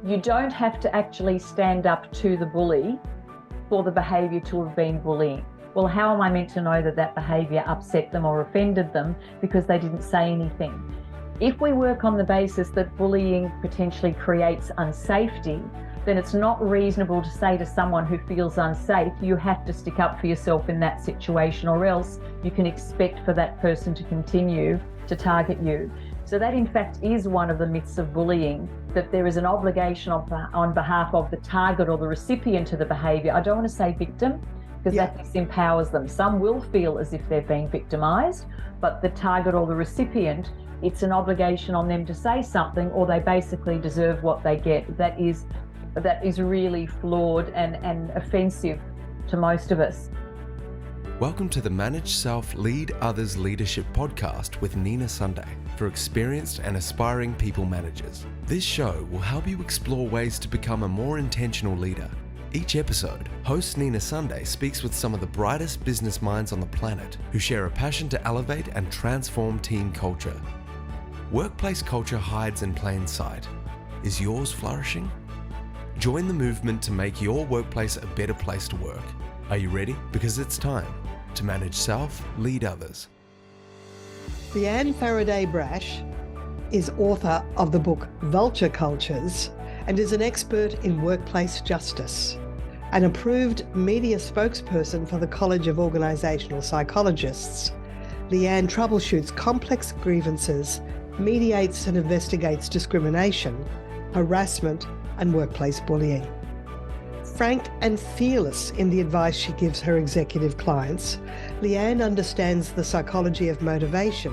You don't have to actually stand up to the bully for the behaviour to have been bullying. Well, how am I meant to know that that behaviour upset them or offended them because they didn't say anything? If we work on the basis that bullying potentially creates unsafety, then it's not reasonable to say to someone who feels unsafe, you have to stick up for yourself in that situation, or else you can expect for that person to continue to target you. So that in fact is one of the myths of bullying, that there is an obligation on behalf of the target or the recipient of the behaviour. I don't want to say victim, because that disempowers them. Some will feel as if they're being victimised, but the target or the recipient, it's an obligation on them to say something, or they basically deserve what they get. That is really flawed and offensive to most of us. Welcome to the Manage Self, Lead Others Leadership podcast with Nina Sunday for experienced and aspiring people managers. This show will help you explore ways to become a more intentional leader. Each episode, host Nina Sunday speaks with some of the brightest business minds on the planet who share a passion to elevate and transform team culture. Workplace culture hides in plain sight. Is yours flourishing? Join the movement to make your workplace a better place to work. Are you ready? Because it's time to manage self, lead others. Leanne Faraday-Brash is author of the book Vulture Cultures and is an expert in workplace justice, an approved media spokesperson for the College of Organizational Psychologists. Leanne troubleshoots complex grievances, mediates and investigates discrimination, harassment, and workplace bullying. Frank and fearless in the advice she gives her executive clients, Leanne understands the psychology of motivation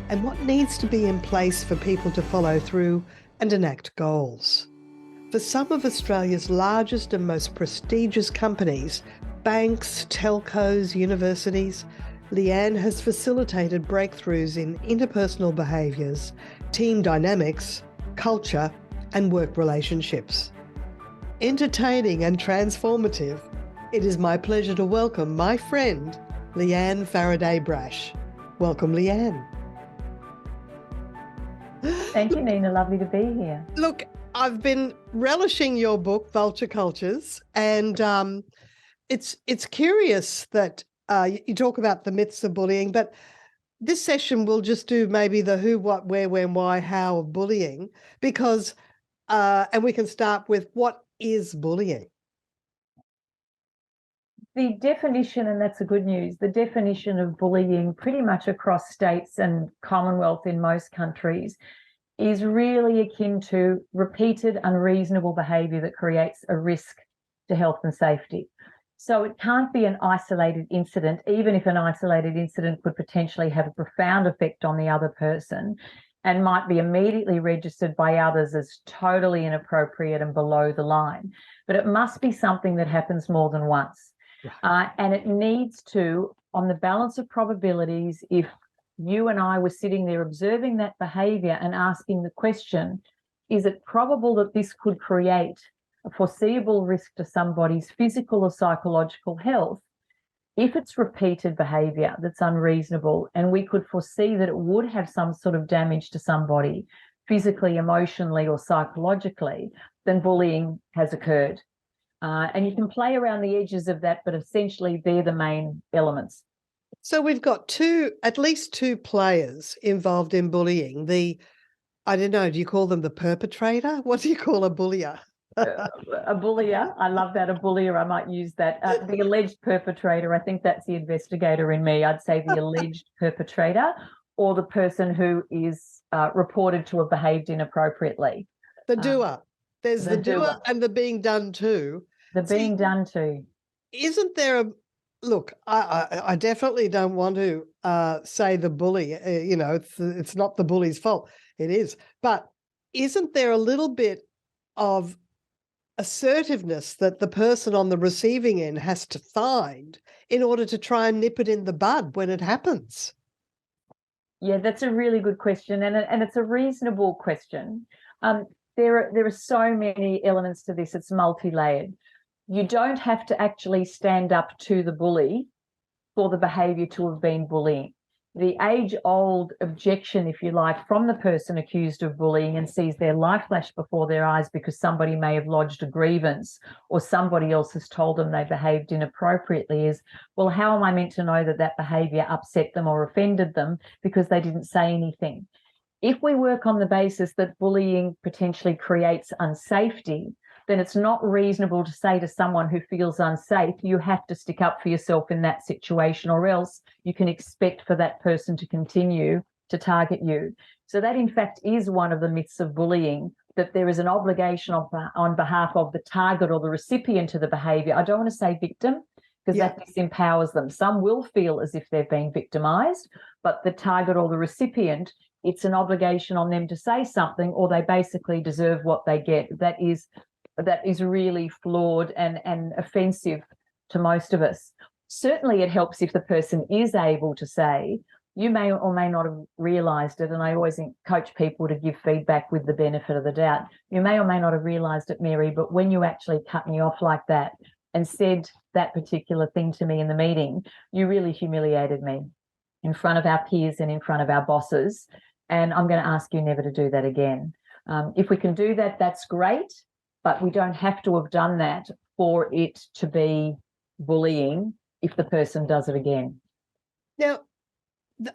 and what needs to be in place for people to follow through and enact goals. For some of Australia's largest and most prestigious companies, banks, telcos, universities, Leanne has facilitated breakthroughs in interpersonal behaviours, team dynamics, culture, and work relationships. Entertaining and transformative, it is my pleasure to welcome my friend, Leanne Faraday-Brash. Welcome, Leanne. Thank you, Nina. Lovely to be here. Look, I've been relishing your book, Vulture Cultures, and it's curious that you talk about the myths of bullying, but this session we'll just do maybe the who, what, where, when, why, how of bullying, because and we can start with what is bullying? The definition, and that's the good news, the definition of bullying pretty much across states and Commonwealth in most countries is really akin to repeated unreasonable behaviour that creates a risk to health and safety. So it can't be an isolated incident, even if an isolated incident could potentially have a profound effect on the other person and might be immediately registered by others as totally inappropriate and below the line. But it must be something that happens more than once. Right. And it needs to, on the balance of probabilities, if you and I were sitting there observing that behaviour and asking the question, is it probable that this could create a foreseeable risk to somebody's physical or psychological health? If it's repeated behaviour that's unreasonable and we could foresee that it would have some sort of damage to somebody physically, emotionally or psychologically, then bullying has occurred. And you can play around the edges of that, but essentially they're the main elements. So we've got at least two players involved in bullying. I don't know, do you call them the perpetrator? What do you call a bullier? A bullier. I love that. A bullier. I might use that. The alleged perpetrator. I think that's the investigator in me. I'd say the alleged perpetrator or the person who is reported to have behaved inappropriately. The doer. There's the doer and the being done to. Being done to. Isn't there look, I definitely don't want to say the bully, it's not the bully's fault. It is. But isn't there a little bit of assertiveness that the person on the receiving end has to find in order to try and nip it in the bud when it happens? Yeah, that's a really good question, and it's a reasonable question. There are so many elements to this. It's multi-layered. You don't have to actually stand up to the bully for the behaviour to have been bullying. the age-old objection, if you like, from the person accused of bullying and sees their life flash before their eyes because somebody may have lodged a grievance or somebody else has told them they behaved inappropriately is, well, how am I meant to know that that behaviour upset them or offended them because they didn't say anything? If we work on the basis that bullying potentially creates unsafety, then it's not reasonable to say to someone who feels unsafe, you have to stick up for yourself in that situation, or else you can expect for that person to continue to target you. So that, in fact, is one of the myths of bullying, that there is an obligation on behalf of the target or the recipient of the behaviour. I don't want to say victim, because that disempowers them. Some will feel as if they've been victimised, but the target or the recipient, it's an obligation on them to say something, or they basically deserve what they get. That is really flawed and offensive to most of us. Certainly it helps if the person is able to say, you may or may not have realised it, and I always coach people to give feedback with the benefit of the doubt. You may or may not have realised it, Mary, but when you actually cut me off like that and said that particular thing to me in the meeting, you really humiliated me in front of our peers and in front of our bosses, and I'm going to ask you never to do that again. If we can do that, that's great. But we don't have to have done that for it to be bullying if the person does it again. Now,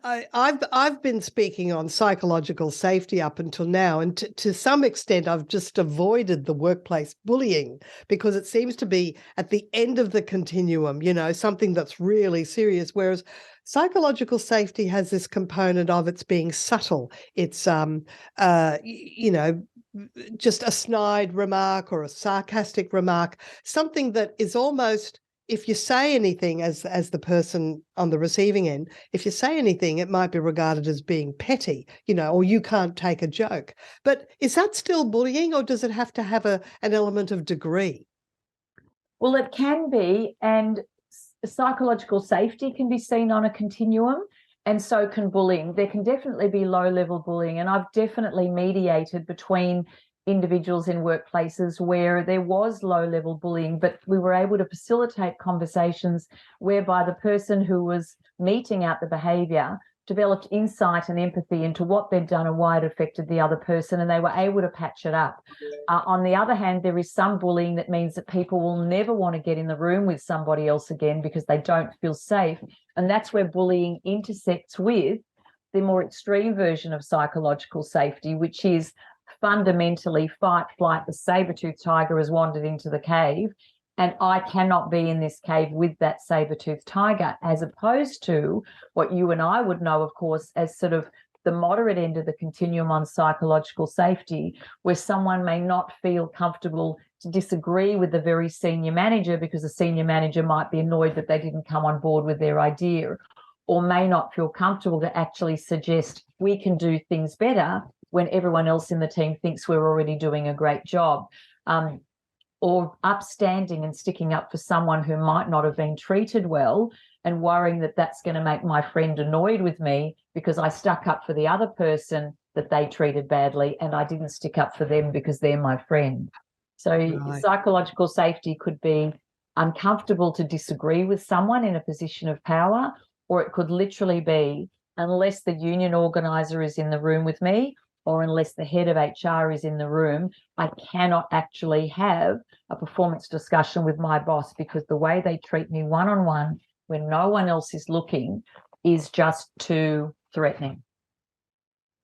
I've been speaking on psychological safety up until now, and to some extent I've just avoided the workplace bullying because it seems to be at the end of the continuum, something that's really serious, whereas psychological safety has this component of it's being subtle. It's just a snide remark or a sarcastic remark, something that is almost, if you say anything as the person on the receiving end, if you say anything, it might be regarded as being petty, or you can't take a joke. But is that still bullying, or does it have to have an element of degree? Well, it can be, and psychological safety can be seen on a continuum, and so can bullying. There can definitely be low-level bullying, and I've definitely mediated between individuals in workplaces where there was low-level bullying, but we were able to facilitate conversations whereby the person who was meting out the behaviour developed insight and empathy into what they'd done and why it affected the other person, and they were able to patch it up. On the other hand, there is some bullying that means that people will never want to get in the room with somebody else again because they don't feel safe, and that's where bullying intersects with the more extreme version of psychological safety, which is fundamentally fight, flight. The saber-toothed tiger has wandered into the cave, and I cannot be in this cave with that saber-toothed tiger, as opposed to what you and I would know, of course, as sort of the moderate end of the continuum on psychological safety, where someone may not feel comfortable to disagree with the very senior manager because the senior manager might be annoyed that they didn't come on board with their idea, or may not feel comfortable to actually suggest we can do things better when everyone else in the team thinks we're already doing a great job, or upstanding and sticking up for someone who might not have been treated well and worrying that that's going to make my friend annoyed with me because I stuck up for the other person that they treated badly and I didn't stick up for them because they're my friend. So psychological safety could be uncomfortable to disagree with someone in a position of power, or it could literally be, unless the union organizer is in the room with me, or unless the head of HR is in the room, I cannot actually have a performance discussion with my boss because the way they treat me one-on-one when no one else is looking is just too threatening.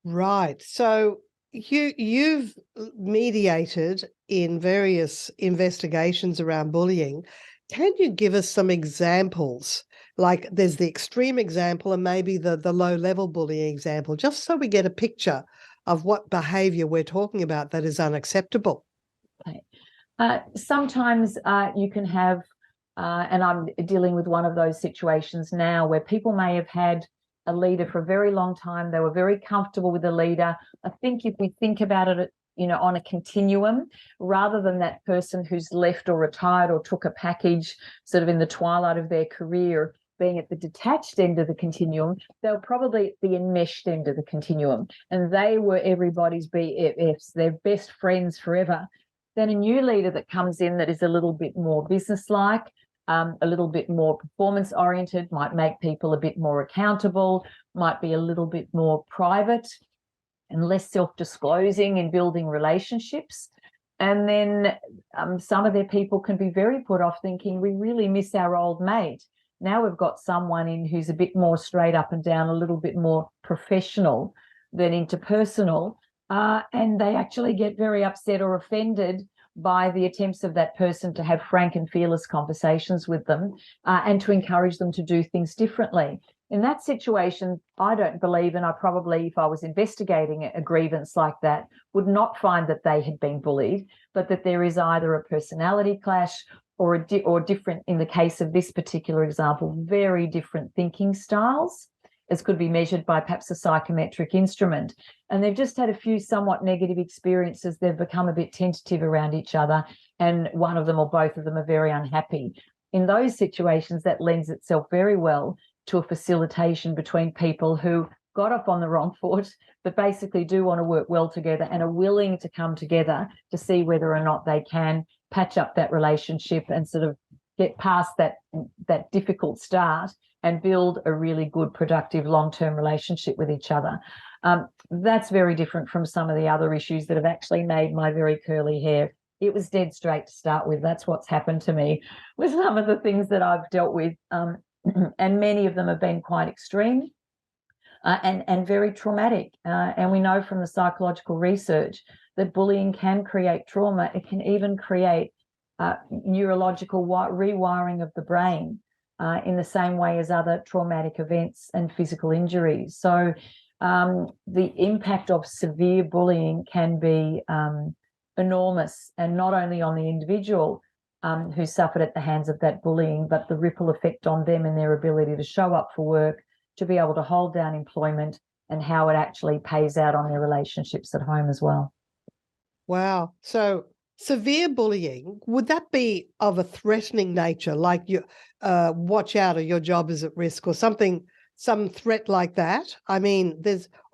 Right. So you've mediated in various investigations around bullying. Can you give us some examples? Like there's the extreme example and maybe the low-level bullying example, just so we get a picture of what behaviour we're talking about that is unacceptable. Okay. Sometimes you can have, and I'm dealing with one of those situations now, where people may have had a leader for a very long time. They were very comfortable with the leader. I think if we think about it, on a continuum, rather than that person who's left or retired or took a package sort of in the twilight of their career, being at the detached end of the continuum, they'll probably at the enmeshed end of the continuum. And they were everybody's BFFs, their best friends forever. Then a new leader that comes in that is a little bit more businesslike, a little bit more performance oriented, might make people a bit more accountable, might be a little bit more private and less self-disclosing in building relationships. And then some of their people can be very put off, thinking, we really miss our old mate. Now we've got someone in who's a bit more straight up and down, a little bit more professional than interpersonal. And they actually get very upset or offended by the attempts of that person to have frank and fearless conversations with them and to encourage them to do things differently. In that situation, I don't believe, and I probably, if I was investigating a grievance like that, would not find that they had been bullied, but that there is either a personality clash or different, in the case of this particular example, very different thinking styles, as could be measured by perhaps a psychometric instrument. And they've just had a few somewhat negative experiences. They've become a bit tentative around each other, and one of them or both of them are very unhappy. In those situations, that lends itself very well to a facilitation between people who got off on the wrong foot, but basically do want to work well together and are willing to come together to see whether or not they can patch up that relationship and sort of get past that difficult start and build a really good, productive, long-term relationship with each other. That's very different from some of the other issues that have actually made my very curly hair. It was dead straight to start with. That's what's happened to me with some of the things that I've dealt with. And many of them have been quite extreme and very traumatic. And we know from the psychological research that bullying can create trauma. It can even create neurological rewiring of the brain in the same way as other traumatic events and physical injuries. So the impact of severe bullying can be enormous, and not only on the individual who suffered at the hands of that bullying, but the ripple effect on them and their ability to show up for work, to be able to hold down employment, and how it actually pays out on their relationships at home as well. Wow. So severe bullying, would that be of a threatening nature, like you watch out or your job is at risk or something, some threat like that? I mean,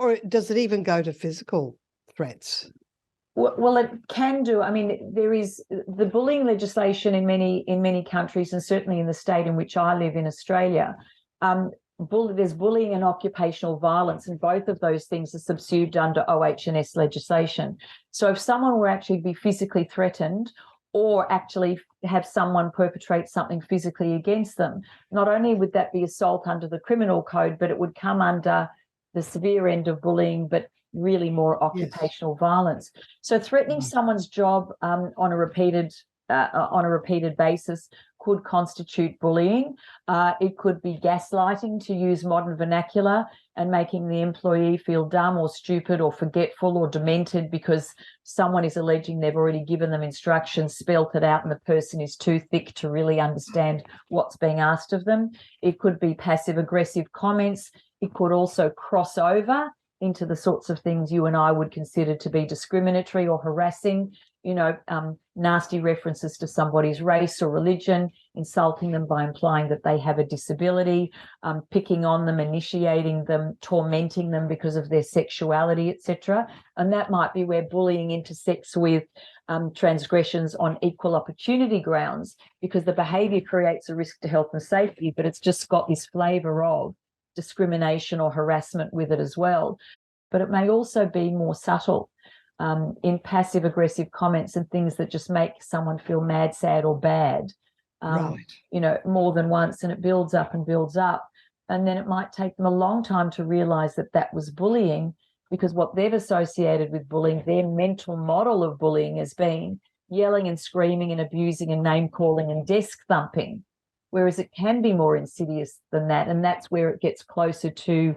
or does it even go to physical threats? Well, it can do. I mean, there is the bullying legislation in many countries, and certainly in the state in which I live in Australia. There's bullying and occupational violence, and both of those things are subsumed under OH&S legislation. So if someone were actually be physically threatened or actually have someone perpetrate something physically against them, not only would that be assault under the criminal code, but it would come under the severe end of bullying, but really more occupational violence. So threatening someone's job on a repeated basis could constitute bullying. It could be gaslighting, to use modern vernacular, and making the employee feel dumb or stupid or forgetful or demented because someone is alleging they've already given them instructions, spelt it out, and the person is too thick to really understand what's being asked of them. It could be passive-aggressive comments. It could also cross over into the sorts of things you and I would consider to be discriminatory or harassing, nasty references to somebody's race or religion, insulting them by implying that they have a disability, picking on them, initiating them, tormenting them because of their sexuality, etc. And that might be where bullying intersects with transgressions on equal opportunity grounds, because the behaviour creates a risk to health and safety, but it's just got this flavour of discrimination or harassment with it as well. But it may also be more subtle in passive-aggressive comments and things that just make someone feel mad, sad, or bad, more than once, and it builds up and builds up. And then it might take them a long time to realise that that was bullying, because what they've associated with bullying, their mental model of bullying, has been yelling and screaming and abusing and name-calling and desk thumping. Whereas it can be more insidious than that. And that's where it gets closer to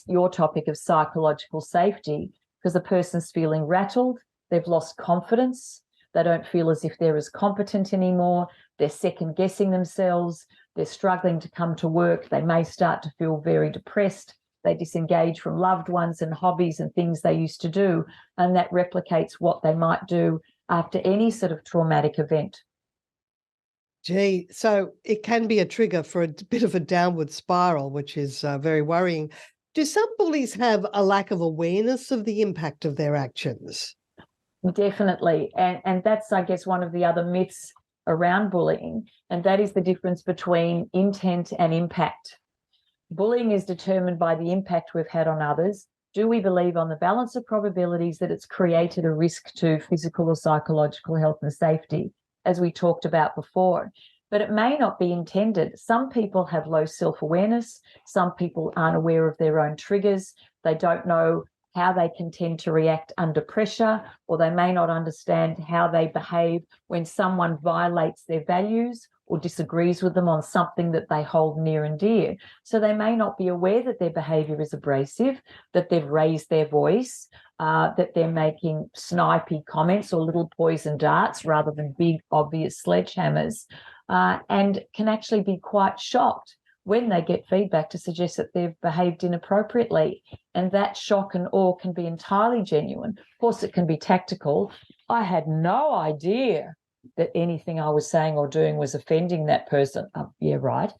your topic of psychological safety, because the person's feeling rattled, they've lost confidence, they don't feel as if they're as competent anymore, they're second-guessing themselves, they're struggling to come to work, they may start to feel very depressed, they disengage from loved ones and hobbies and things they used to do, and that replicates what they might do after any sort of traumatic event. Gee, so it can be a trigger for a bit of a downward spiral, which is very worrying. Do some bullies have a lack of awareness of the impact of their actions? Definitely. And that's, I guess, one of the other myths around bullying, and that is the difference between intent and impact. Bullying is determined by the impact we've had on others. Do we believe on the balance of probabilities that it's created a risk to physical or psychological health and safety, as we talked about before? But it may not be intended. Some people have low self-awareness. Some people aren't aware of their own triggers. They don't know how they can tend to react under pressure, or they may not understand how they behave when someone violates their values or disagrees with them on something that they hold near and dear. So they may not be aware that their behaviour is abrasive, that they've raised their voice, that they're making snipey comments or little poison darts rather than big, obvious sledgehammers, and can actually be quite shocked when they get feedback to suggest that they've behaved inappropriately. And that shock and awe can be entirely genuine. Of course, it can be tactical. I had no idea that anything I was saying or doing was offending that person. Yeah, right.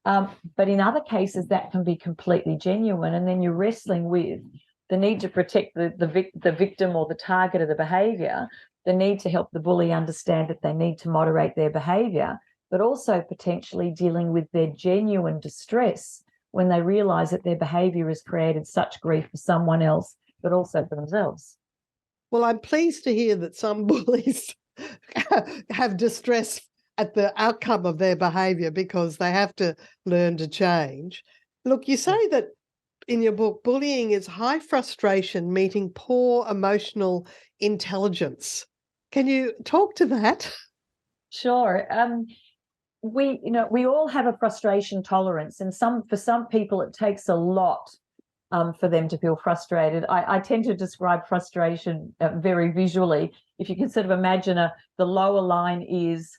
But in other cases, that can be completely genuine. And then you're wrestling with the need to protect the victim or the target of the behaviour, the need to help the bully understand that they need to moderate their behaviour, but also potentially dealing with their genuine distress when they realise that their behaviour has created such grief for someone else, but also for themselves. Well, I'm pleased to hear that some bullies have distress at the outcome of their behaviour because they have to learn to change. Look, you say that in your book, bullying is high frustration meeting poor emotional intelligence. Can you talk to that? Sure. We all have a frustration tolerance, and for some people it takes a lot for them to feel frustrated. I tend to describe frustration very visually. If you can sort of imagine the lower line is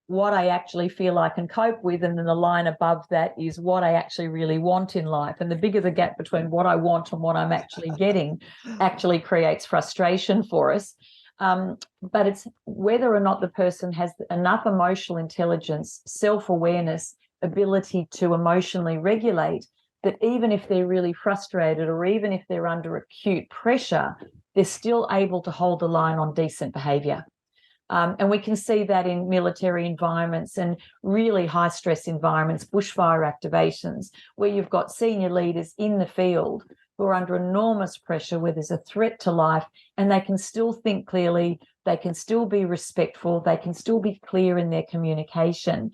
what I actually feel I can cope with, and then the line above that is what I actually really want in life. And the bigger the gap between what I want and what I'm actually getting actually creates frustration for us. But it's whether or not the person has enough emotional intelligence, self-awareness, ability to emotionally regulate, that even if they're really frustrated or even if they're under acute pressure, they're still able to hold the line on decent behaviour. And we can see that in military environments and really high-stress environments, bushfire activations, where you've got senior leaders in the field who are under enormous pressure, where there's a threat to life, and they can still think clearly, they can still be respectful, they can still be clear in their communication,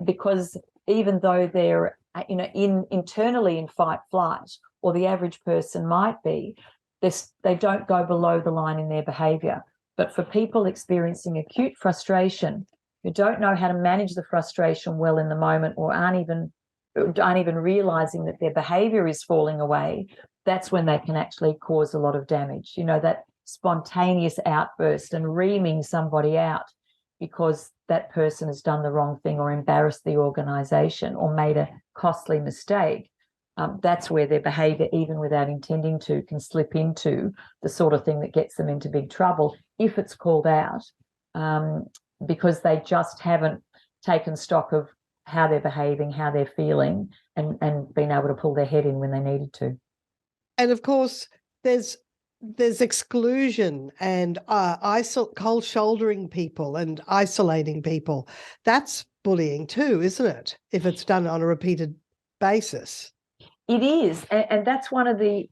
because even though they're internally in fight flight, or the average person might be, they don't go below the line in their behaviour. But for people experiencing acute frustration who don't know how to manage the frustration well in the moment, or aren't even realising that their behaviour is falling away, that's when they can actually cause a lot of damage. That spontaneous outburst and reaming somebody out because that person has done the wrong thing or embarrassed the organisation or made a costly mistake. That's where their behaviour, even without intending to, can slip into the sort of thing that gets them into big trouble if it's called out, because they just haven't taken stock of how they're behaving, how they're feeling, and been able to pull their head in when they needed to. And of course, there's exclusion and cold shouldering people and isolating people. That's bullying too, isn't it? If it's done on a repeated basis. It is, and that's one of the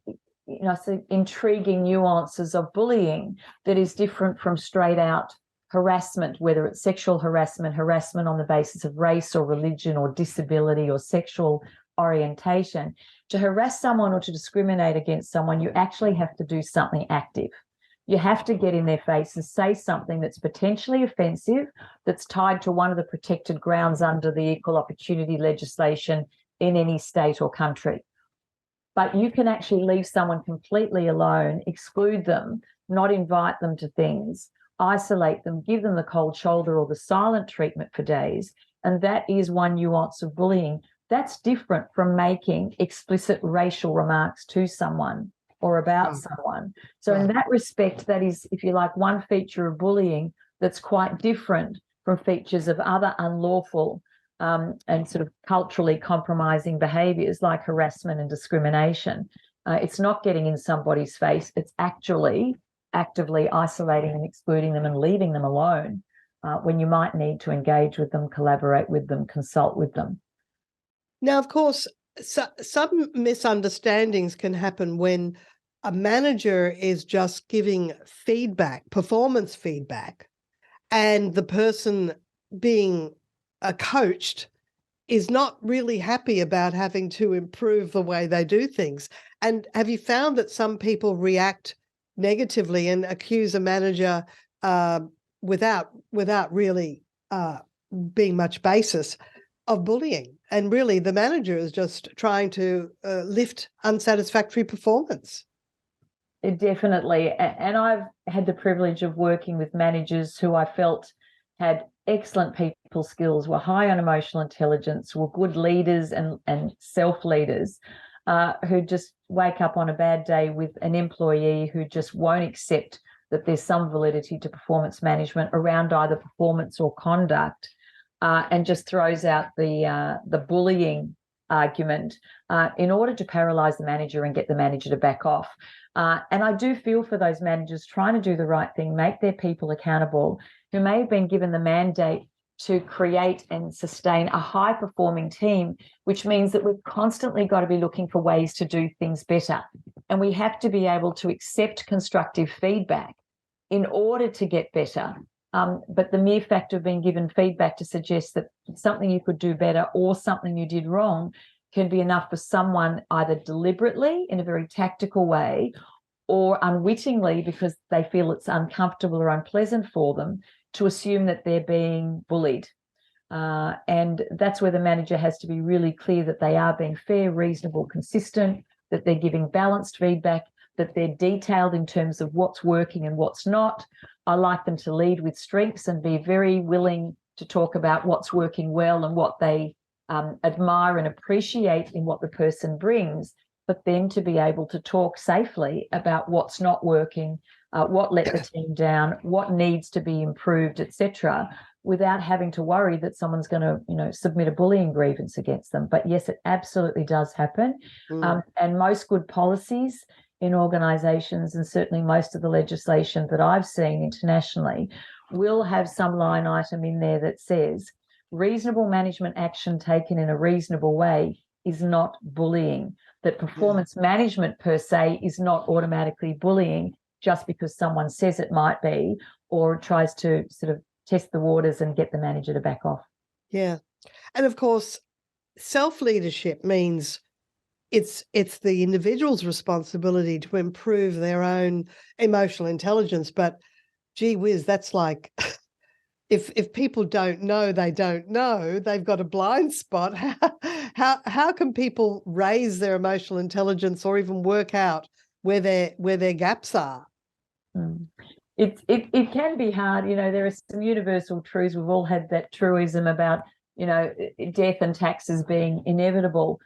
intriguing nuances of bullying that is different from straight out harassment, whether it's sexual harassment on the basis of race or religion or disability or sexual orientation. To harass someone or to discriminate against someone, you actually have to do something active. You have to get in their face and say something that's potentially offensive, that's tied to one of the protected grounds under the equal opportunity legislation in any state or country. But you can actually leave someone completely alone, exclude them, not invite them to things, isolate them, give them the cold shoulder or the silent treatment for days. And that is one nuance of bullying. That's different from making explicit racial remarks to someone or about someone. So in that respect, that is, if you like, one feature of bullying that's quite different from features of other unlawful and sort of culturally compromising behaviours like harassment and discrimination. It's not getting in somebody's face. It's actually actively isolating and excluding them and leaving them alone when you might need to engage with them, collaborate with them, consult with them. Now, of course, some misunderstandings can happen when a manager is just giving feedback, performance feedback, and the person being coached is not really happy about having to improve the way they do things. And have you found that some people react negatively and accuse a manager without really being much basis of bullying? And really the manager is just trying to lift unsatisfactory performance. Definitely. And I've had the privilege of working with managers who I felt had excellent people skills, were high on emotional intelligence, were good leaders and self-leaders, who just wake up on a bad day with an employee who just won't accept that there's some validity to performance management around either performance or conduct, and just throws out the bullying argument in order to paralyze the manager and get the manager to back off. And I do feel for those managers trying to do the right thing, make their people accountable, who may have been given the mandate to create and sustain a high-performing team, which means that we've constantly got to be looking for ways to do things better. And we have to be able to accept constructive feedback in order to get better. But the mere fact of being given feedback to suggest that something you could do better or something you did wrong can be enough for someone either deliberately in a very tactical way or unwittingly because they feel it's uncomfortable or unpleasant for them to assume that they're being bullied. And that's where the manager has to be really clear that they are being fair, reasonable, consistent, that they're giving balanced feedback, that they're detailed in terms of what's working and what's not. I like them to lead with strengths and be very willing to talk about what's working well and what they admire and appreciate in what the person brings, but then to be able to talk safely about what's not working, what let the team down, what needs to be improved, etc., without having to worry that someone's going to, submit a bullying grievance against them. But yes, it absolutely does happen. And most good policies in organisations, and certainly most of the legislation that I've seen internationally, will have some line item in there that says reasonable management action taken in a reasonable way is not bullying, that performance management per se is not automatically bullying just because someone says it might be or tries to sort of test the waters and get the manager to back off. Yeah. And of course, self-leadership means it's the individual's responsibility to improve their own emotional intelligence. But gee whiz, that's like if people don't know, they don't know, they've got a blind spot. How can people raise their emotional intelligence or even work out where their gaps are? It can be hard. There are some universal truths. We've all had that truism about, death and taxes being inevitable.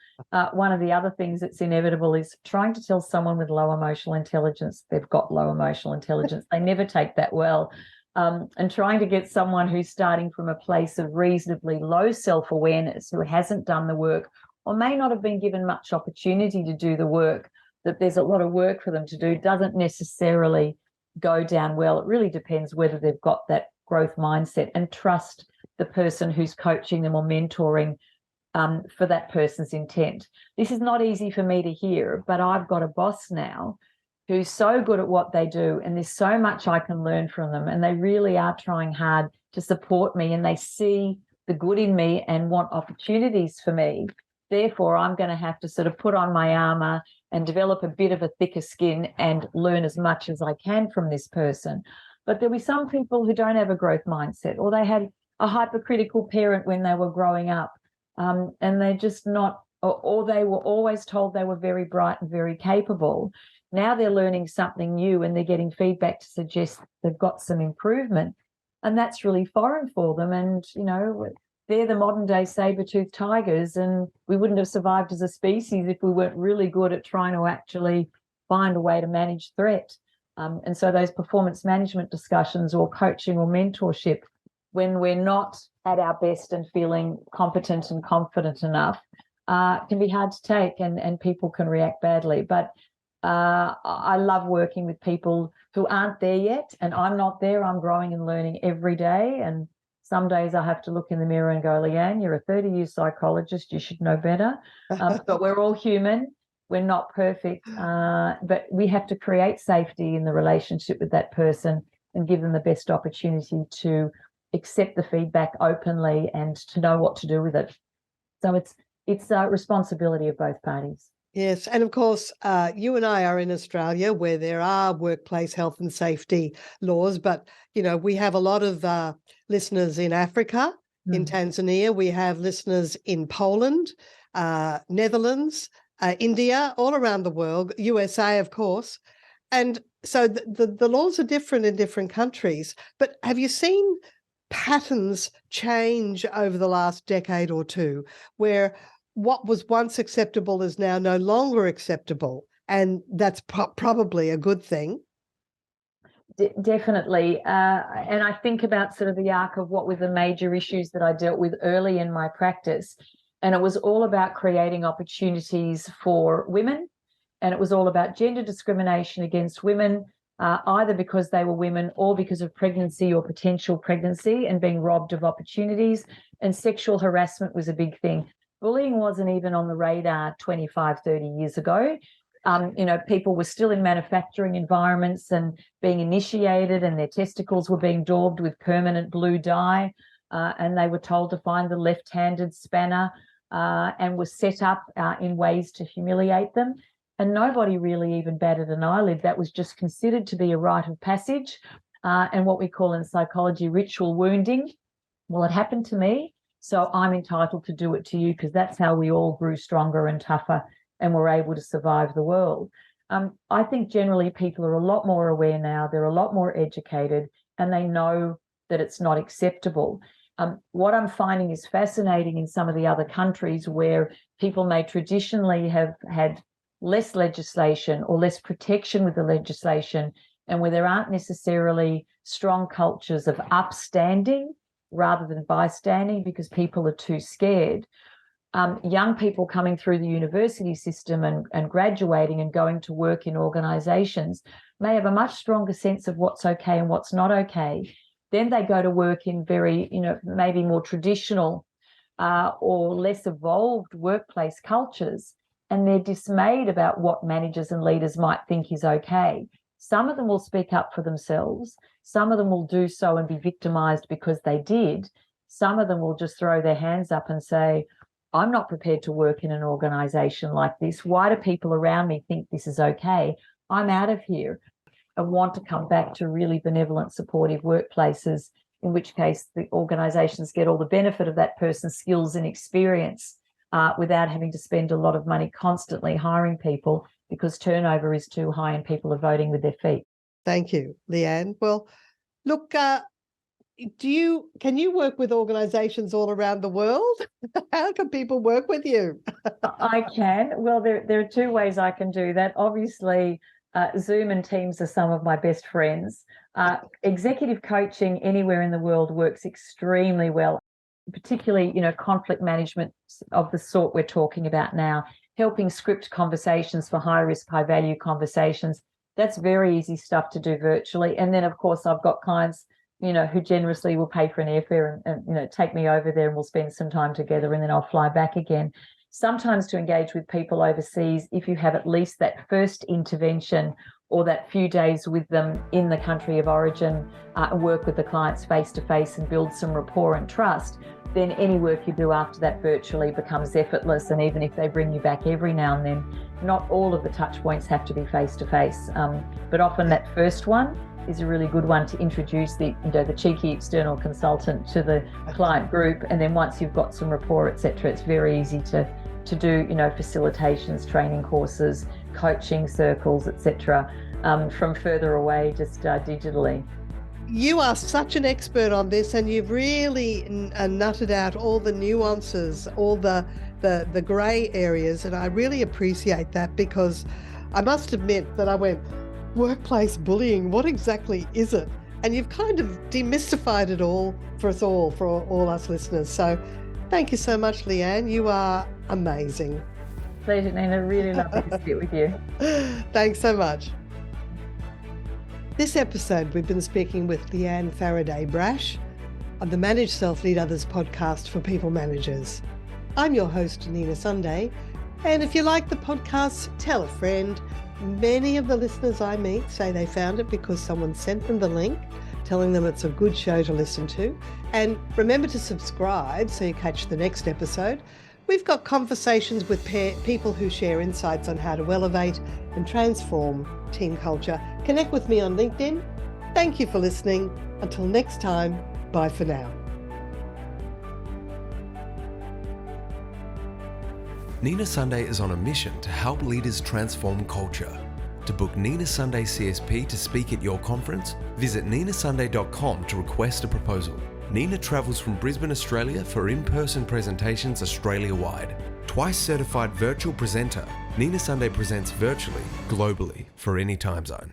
One of the other things that's inevitable is trying to tell someone with low emotional intelligence they've got low emotional intelligence. They never take that well. And trying to get someone who's starting from a place of reasonably low self-awareness, who hasn't done the work or may not have been given much opportunity to do the work, that there's a lot of work for them to do, doesn't necessarily go down well. It really depends whether they've got that growth mindset and trust the person who's coaching them or mentoring for that person's intent. This is not easy for me to hear, but I've got a boss now who's so good at what they do, and there's so much I can learn from them, and they really are trying hard to support me, and they see the good in me and want opportunities for me. Therefore, I'm going to have to sort of put on my armor and develop a bit of a thicker skin and learn as much as I can from this person. But there'll be some people who don't have a growth mindset, or they had a hypercritical parent when they were growing up, and they're just not, or they were always told they were very bright and very capable. Now they're learning something new and they're getting feedback to suggest they've got some improvement. And that's really foreign for them. And, they're the modern day saber-toothed tigers, and we wouldn't have survived as a species if we weren't really good at trying to actually find a way to manage threat. And so those performance management discussions or coaching or mentorship, when we're not at our best and feeling competent and confident enough, can be hard to take, and people can react badly. But I love working with people who aren't there yet, and I'm not there. I'm growing and learning every day. And some days I have to look in the mirror and go, Leanne, you're a 30-year psychologist. You should know better. But we're all human. We're not perfect. But we have to create safety in the relationship with that person and give them the best opportunity to accept the feedback openly and to know what to do with it. So it's a responsibility of both parties. Yes, and of course, you and I are in Australia where there are workplace health and safety laws, but, we have a lot of listeners in Africa, in Tanzania. We have listeners in Poland, Netherlands, India, all around the world, USA, of course. And so the laws are different in different countries. But have you seen patterns change over the last decade or two where what was once acceptable is now no longer acceptable? And that's probably a good thing. Definitely. And I think about sort of the arc of what were the major issues that I dealt with early in my practice. And it was all about creating opportunities for women. And it was all about gender discrimination against women, either because they were women or because of pregnancy or potential pregnancy and being robbed of opportunities. And sexual harassment was a big thing. Bullying wasn't even on the radar 25, 30 years ago. People were still in manufacturing environments and being initiated, and their testicles were being daubed with permanent blue dye, and they were told to find the left-handed spanner and were set up in ways to humiliate them. And nobody really even batted an eyelid. That was just considered to be a rite of passage and what we call in psychology ritual wounding. Well, it happened to me, so I'm entitled to do it to you, because that's how we all grew stronger and tougher and were able to survive the world. I think generally people are a lot more aware now. They're a lot more educated, and they know that it's not acceptable. What I'm finding is fascinating in some of the other countries where people may traditionally have had less legislation or less protection with the legislation, and where there aren't necessarily strong cultures of upstanding rather than bystanding because people are too scared. Young people coming through the university system and graduating and going to work in organisations may have a much stronger sense of what's okay and what's not okay. Then they go to work in very, maybe more traditional or less evolved workplace cultures, and they're dismayed about what managers and leaders might think is okay. Some of them will speak up for themselves. Some of them will do so and be victimised because they did. Some of them will just throw their hands up and say, I'm not prepared to work in an organisation like this. Why do people around me think this is okay? I'm out of here. I want to come back to really benevolent, supportive workplaces, in which case the organisations get all the benefit of that person's skills and experience without having to spend a lot of money constantly hiring people because turnover is too high and people are voting with their feet. Thank you, Leanne. Well, look, can you work with organisations all around the world? How can people work with you? I can. Well, there are two ways I can do that. Obviously, Zoom and Teams are some of my best friends. Executive coaching anywhere in the world works extremely well, particularly, conflict management of the sort we're talking about now, helping script conversations for high risk, high value conversations. That's very easy stuff to do virtually. And then, of course, I've got clients who generously will pay for an airfare and take me over there, and we'll spend some time together, and then I'll fly back again. Sometimes to engage with people overseas, if you have at least that first intervention or that few days with them in the country of origin, work with the clients face to face and build some rapport and trust, then any work you do after that virtually becomes effortless. And even if they bring you back every now and then, not all of the touch points have to be face to face, but often that first one is a really good one to introduce the cheeky external consultant to the client group. And then once you've got some rapport, etc., it's very easy to do, facilitations, training courses, coaching circles, etc., from further away, just digitally. You are such an expert on this, and you've really nutted out all the nuances, all the grey areas, and I really appreciate that, because I must admit that I went, workplace bullying, what exactly is it? And you've kind of demystified it all for us all, for all us listeners. So thank you so much, Leanne. You are amazing. pleasure, Nina. Really lovely to sit with you. Thanks so much. This episode, we've been speaking with Leanne Faraday-Brash on the Manage Self, Lead Others podcast for people managers. I'm your host, Nina Sunday. And if you like the podcast, tell a friend. Many of the listeners I meet say they found it because someone sent them the link, telling them it's a good show to listen to. And remember to subscribe so you catch the next episode. We've got conversations with people who share insights on how to elevate and transform team culture. Connect with me on LinkedIn. Thank you for listening. Until next time, bye for now. Nina Sunday is on a mission to help leaders transform culture. To book Nina Sunday CSP to speak at your conference, visit ninasunday.com to request a proposal. Nina travels from Brisbane, Australia for in-person presentations Australia-wide. Twice certified virtual presenter, Nina Sunday presents virtually, globally, for any time zone.